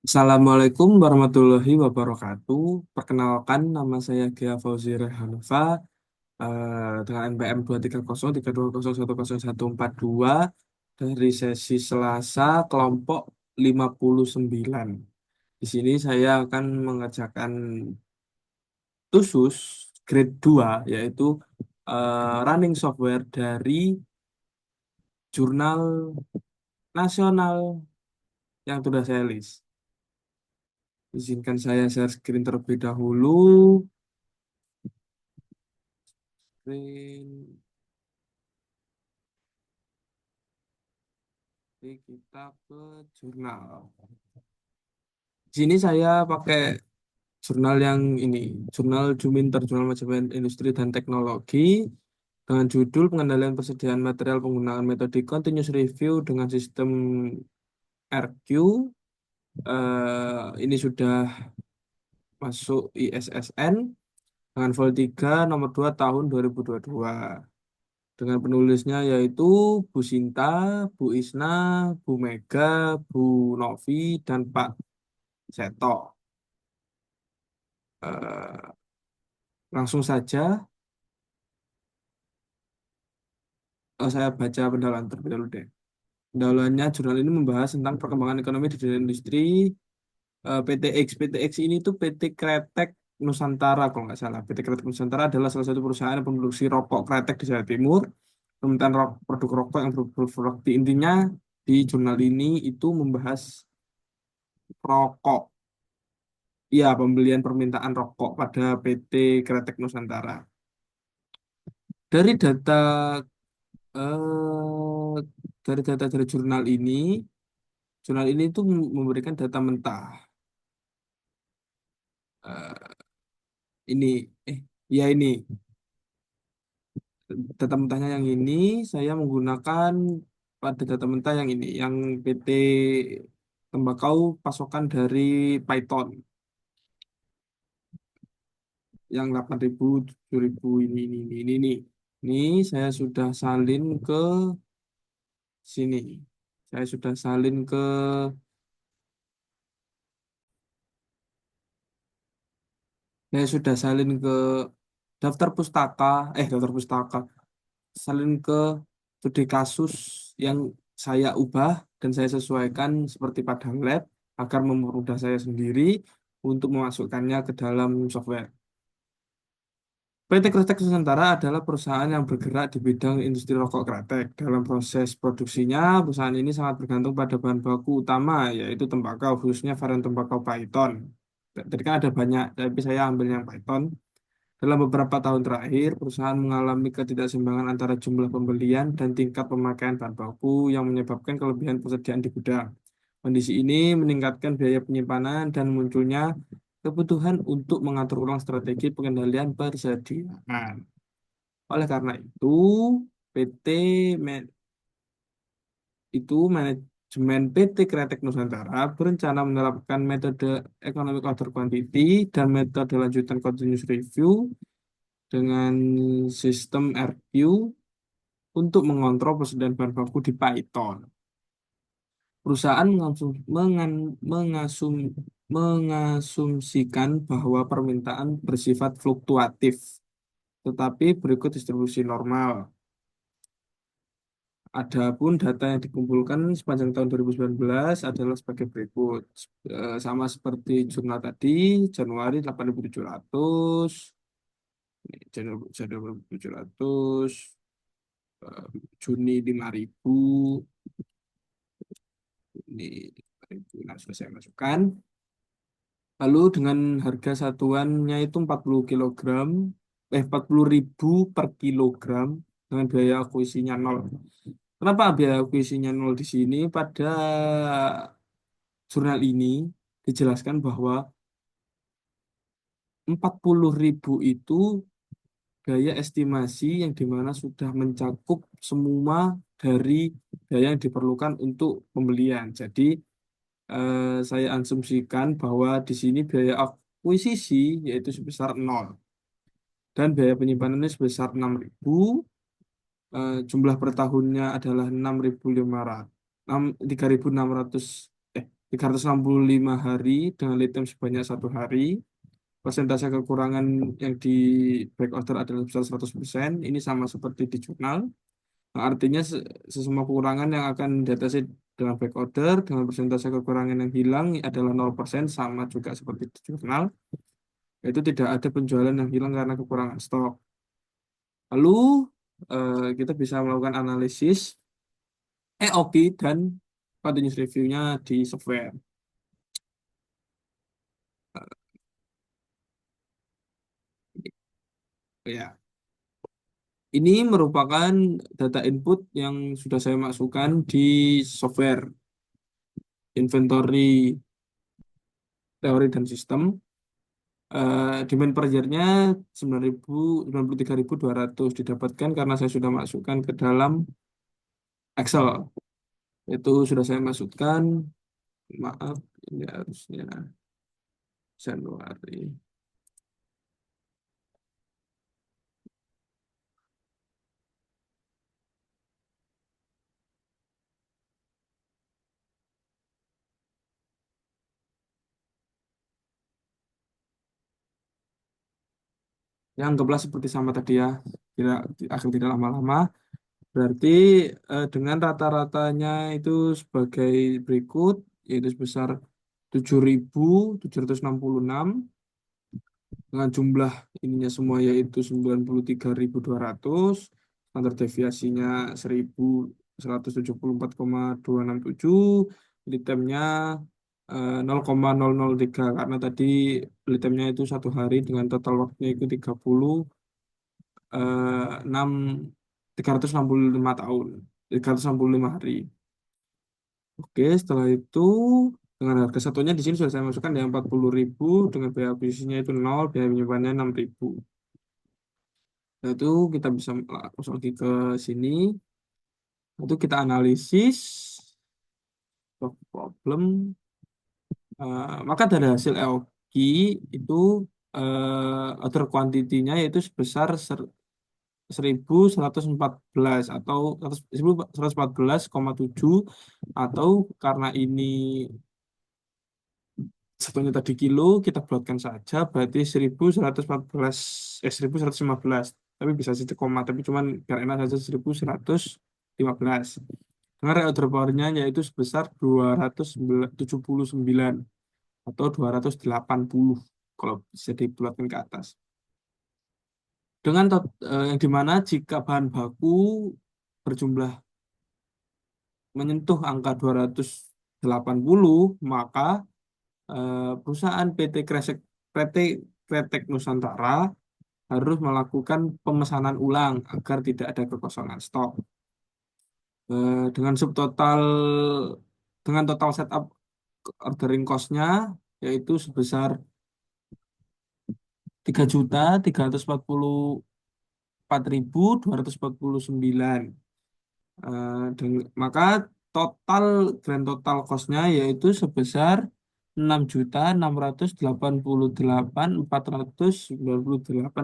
Assalamualaikum warahmatullahi wabarakatuh. Perkenalkan, nama saya Gia Fauzi Rehanova dengan NPM 23032010142 dari sesi Selasa kelompok 59. Di sini saya akan mengerjakan tusus grade 2 yaitu running software dari jurnal nasional yang sudah saya list. Izinkan saya share screen terlebih dahulu. Screen. Oke, kita ke jurnal. Di sini saya pakai jurnal yang ini, jurnal Juminter, Jurnal Manajemen Industri dan Teknologi, dengan judul Pengendalian Persediaan Material Penggunaan Metode Continuous Review dengan Sistem RQ. Ini sudah masuk ISSN dengan vol 3 nomor 2 tahun 2022. Dengan penulisnya yaitu Bu Sinta, Bu Isna, Bu Mega, Bu Novi, dan Pak Seto. Eh, Langsung saja saya baca pendahuluan terlebih dahulu deh. Pendahuluannya, jurnal ini membahas tentang perkembangan ekonomi di dunia industri PTX. PTX ini tuh PT Kretek Nusantara kalau nggak salah. PT Kretek Nusantara adalah salah satu perusahaan yang memproduksi rokok kretek di Jawa Timur. Permintaan produk rokok yang berproduk intinya di jurnal ini itu membahas rokok. Ya, pembelian permintaan rokok pada PT Kretek Nusantara. Dari data eh, dari jurnal ini tuh memberikan data mentah. Eh, ini, ya ini data mentahnya yang ini saya menggunakan pada data mentah yang ini, yang PT Tembakau pasokan dari Python yang 8.000, 7.000 ini. Ini saya sudah salin ke sini. Saya sudah salin ke daftar pustaka, daftar pustaka, salin ke studi kasus yang saya ubah dan saya sesuaikan seperti pada lab agar mempermudah saya sendiri untuk memasukkannya ke dalam software. PT Kretek Nusantara adalah perusahaan yang bergerak di bidang industri rokok kretek. Dalam proses produksinya, perusahaan ini sangat bergantung pada bahan baku utama, yaitu tembakau, khususnya varian tembakau Python. Tadi kan ada banyak, tapi saya ambil yang Python. Dalam beberapa tahun terakhir, perusahaan mengalami ketidakseimbangan antara jumlah pembelian dan tingkat pemakaian bahan baku yang menyebabkan kelebihan persediaan di gudang. Kondisi ini meningkatkan biaya penyimpanan dan munculnya kebutuhan untuk mengatur ulang strategi pengendalian persediaan. Oleh karena itu, PT Me- manajemen PT Kretek Nusantara berencana menerapkan metode economic order quantity dan metode lanjutan continuous review dengan sistem RQ untuk mengontrol persediaan bahan baku di Python. Perusahaan mengasumsikan bahwa permintaan bersifat fluktuatif, tetapi berikut distribusi normal. Adapun data yang dikumpulkan sepanjang tahun 2019 adalah sebagai berikut. Sama seperti jurnal tadi, Januari 8.700, Januari 8.700, Juni 5.000, ini 5.000. Nah, sudah saya masukkan. Lalu dengan harga satuannya itu 40.000 per kilogram dengan biaya akuisinya nol. Kenapa biaya akuisinya nol di sini? Pada jurnal ini dijelaskan bahwa 40.000 itu biaya estimasi yang dimana sudah mencakup semua dari biaya yang diperlukan untuk pembelian. Jadi saya asumsikan bahwa di sini biaya akuisisi yaitu sebesar nol dan biaya penyimpanannya sebesar 6.000. Jumlah per tahunnya adalah 6.500, 3.600. 365 hari dengan lead time sebanyak 1 hari. Persentase kekurangan yang di back order adalah sebesar 100%. Ini sama seperti di jurnal. Nah, artinya semua kekurangan yang akan diatasi dengan back order dengan persentase kekurangan yang hilang adalah 0%, sama juga seperti di jurnal. Yaitu tidak ada penjualan yang hilang karena kekurangan stok. Lalu kita bisa melakukan analisis EOQ dan continuous review-nya di software. Ya, ini merupakan data input yang sudah saya masukkan di software inventory teori dan sistem. Demand per year-nya 93.200 didapatkan karena saya sudah masukkan ke dalam Excel. Itu sudah saya masukkan. Maaf, ini harusnya Januari. Ya, anggaplah seperti sama tadi ya. Tidak akan tidak lama-lama. Berarti dengan rata-ratanya itu sebagai berikut, yaitu sebesar 7.766 dengan jumlah ininya semua yaitu 93.200, standar deviasinya 1.174,267, lead time-nya 0,003 karena tadi lead time-nya itu 1 hari dengan total waktunya itu 6 365 tahun, 365 hari. Oke, setelah itu dengan harga satunya di sini sudah saya masukkan yang 40.000 dengan biaya akuisisinya itu 0, biaya penyimpanannya 6.000. Nah, itu kita bisa langsung lagi ke sini. Itu kita analisis problem. Maka dari hasil EOQ itu order quantity-nya yaitu sebesar 1.114 atau 1.114,7, atau karena ini satunya tadi kilo kita buatkan saja berarti 1.114 1.115, tapi bisa saja koma, tapi cuman biar enak saja 1.115 dengan reorder powernya yaitu sebesar 279 atau 280 kalau bisa dibulatkan ke atas, dengan yang dimana jika bahan baku berjumlah menyentuh angka 280, maka perusahaan PT Kretek Nusantara harus melakukan pemesanan ulang agar tidak ada kekosongan stok. Dengan subtotal dengan total setup ordering cost-nya yaitu sebesar 3.344.249. Maka total grand total cost-nya yaitu sebesar 6.688.498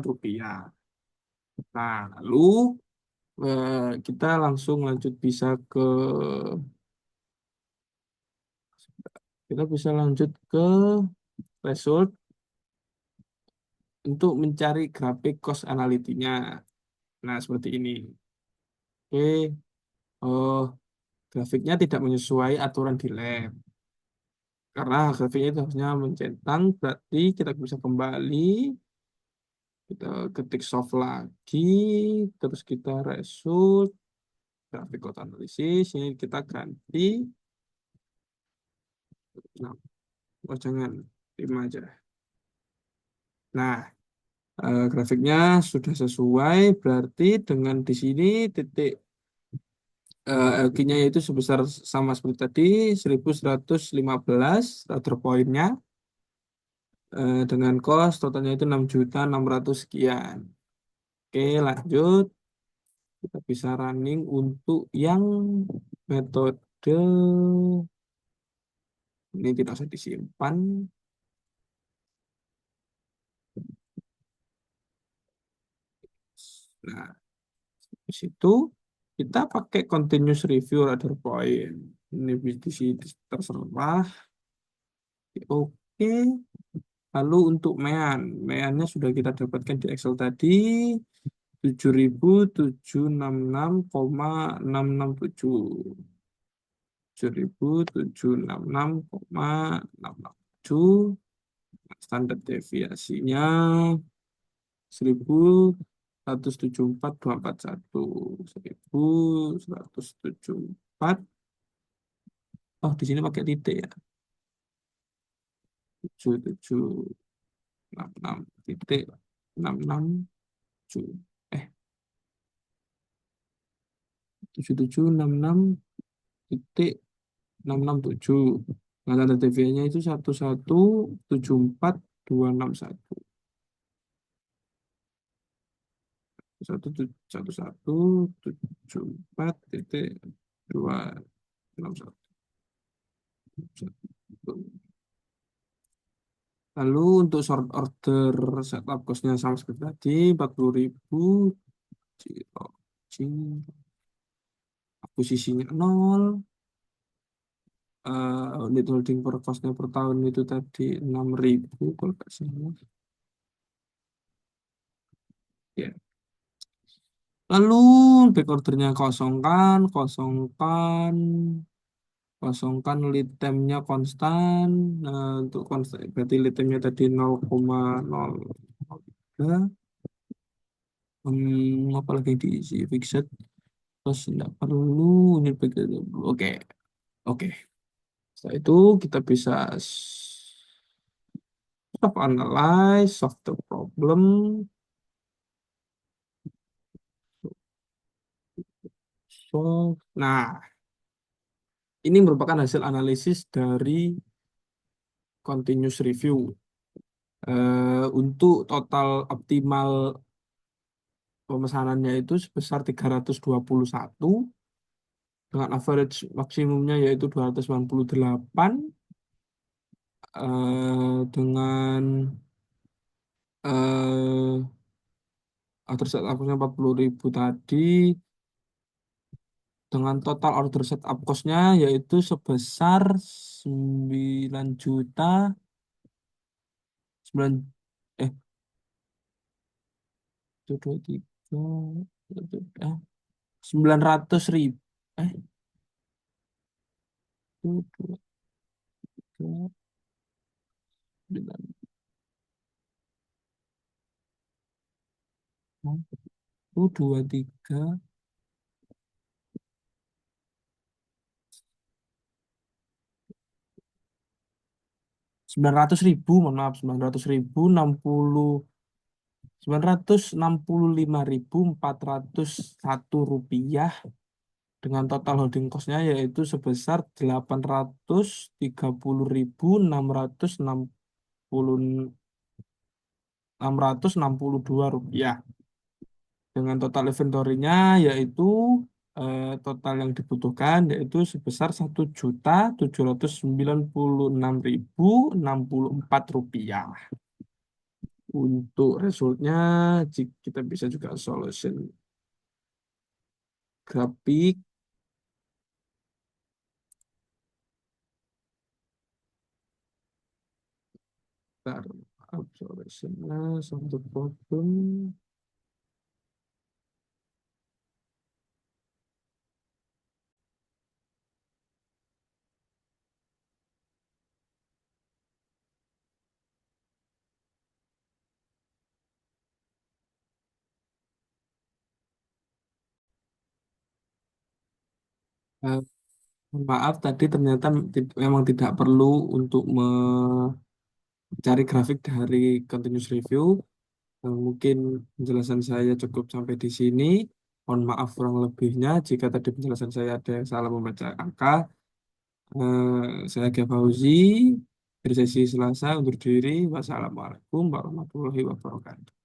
rupiah. Nah, lalu kita langsung lanjut kita bisa lanjut ke result untuk mencari grafik cost analitinya. Nah, seperti ini. Oke, oh, grafiknya tidak menyesuaikan aturan di lab. Karena grafiknya itu harusnya mencentang, berarti kita bisa kembali, kita ketik soft lagi, terus kita result, grafik cost analysis, ini kita ganti, nah, oh jangan, 5 aja. Nah, grafiknya sudah sesuai, berarti dengan di sini titik LQ-nya yaitu sebesar sama seperti tadi 1.115 order point-nya, dengan cost totalnya itu 6.600 sekian. Oke, lanjut kita bisa running untuk yang metode ini tidak usah disimpan. Nah, di situ kita pakai continuous review order point. Ini di sini terserah. Oke. Lalu untuk mean, meannya sudah kita dapatkan di Excel tadi 7.766,667. 7.766,667. Standar deviasinya 1.174.241. 1.174. Oh, di sini pakai titik ya. 7766.667. Eh, 7766 titik 667. Nah, tanda TVA-nya itu 1174261. 1174 titik 261. Lalu untuk short order setup cost-nya sama seperti tadi 40.000. Zero. Akuisisinya 0. Unit holding per cost-nya per tahun itu tadi 6.000 kalau nggak salah. Ya. Lalu back ordernya kosongkan lead time-nya konstan. Nah, untuk konstan berarti lead time-nya tadi 0,003. Apalagi diisi fixed, terus tidak perlu unit back order. Oke, oke. Setelah itu kita bisa stop analyze, solve the problem, solve. Nah, ini merupakan hasil analisis dari continuous review. Untuk total optimal pemesanannya itu sebesar 321 dengan average maksimumnya yaitu 298, dengan eh order setup cost-nya 40.000 tadi, dengan total order setup cost-nya yaitu sebesar 9 juta 9 eh 123 eh 900.000 eh 123 123 900.000, mohon maaf, 900.000 965.401 rupiah, dengan total holding cost-nya yaitu sebesar 830.662 rupiah, dengan total inventory-nya yaitu total yang dibutuhkan yaitu sebesar 1.796.064 rupiah. Untuk resultnya, jika kita bisa juga solution grafik. Bentar, observationnya satu problem. Eh, Maaf, tadi ternyata memang tidak perlu untuk mencari grafik dari continuous review. Mungkin penjelasan saya cukup sampai di sini. Mohon maaf kurang lebihnya jika tadi penjelasan saya ada yang salah membaca angka. Saya Gia Fauzi dari sesi Selasa undur diri. Wassalamualaikum warahmatullahi wabarakatuh.